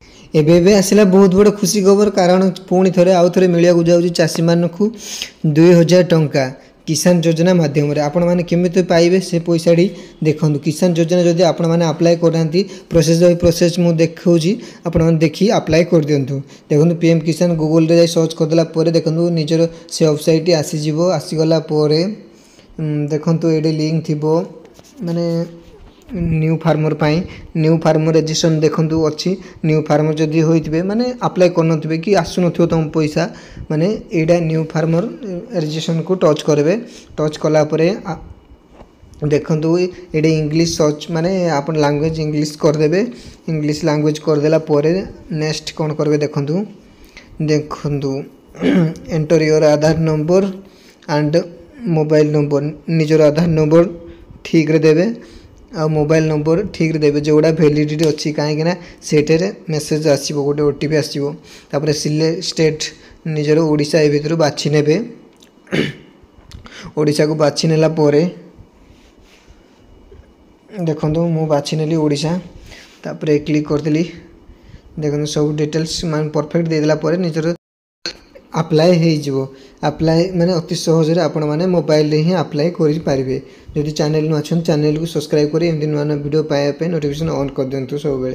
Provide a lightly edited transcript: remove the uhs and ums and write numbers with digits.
एबे एबे आसला बहुत बड़ खुशी खबर कारण पुणी थे आउ थे मिलवा जाऊँगी चाषी मानू 2000 टंका किसान योजना मध्यम आपण मैंने केमी पाइबे से पैसाटी देखूँ किसान योजना जदि आपण मैंने अप्लाई करना प्रोसेस बाय प्रोसेस मुझे देखी आपण मैंने देखी अप्लाई कर दिंतु देखो पीएम किसान गूगल रे सर्च करदेला देखो निजर से वेबसाइट आसीज आसीगला देखो ये लिंक थी माने new farmer new farmer registration देखो अच्छी न्यू फार्मर जदि होते माने अप्लाई कर कि आसुन तुम पैसा माने एटा न्यू फार्मर रजिस्ट्रेशन को टच करेंगे टच कलापर देखो ये इंग्लिश सर्च माने आप लैंग्वेज इंग्लिश करदे इंग्लिश लैंग्वेज करदेला नेक्स्ट कौन करेंगे देखो देखु enter your Aadhaar number and mobile number निजर आधार नंबर ठीक रे देवे आ मोबाइल नंबर ठीक देवे जोड़ा वैलिडिटी अच्छी कहीं सेठे मेसेज आसो गोटे ओटीपी आसो तापर सिले स्टेट निजर ओडिशा ए भितर बाछि नेबे ओडिशा को बाछि नेला परे देखो मु बाछि नेली ओडिशा तापर क्लिक करदेली देखो सब डिटेल्स मान परफेक्ट देदेला परे निजर अप्लाई हो अप्लाई माने अति सहज आपण माने मोबाइल रे ही अप्लाई करि पारिबे जदि चैनल नु अछन चैनल को सब्सक्राइब करी एमदी नुआ वीडियो पाए नोटिफिकेशन ऑन कर दियंतु सब बेले।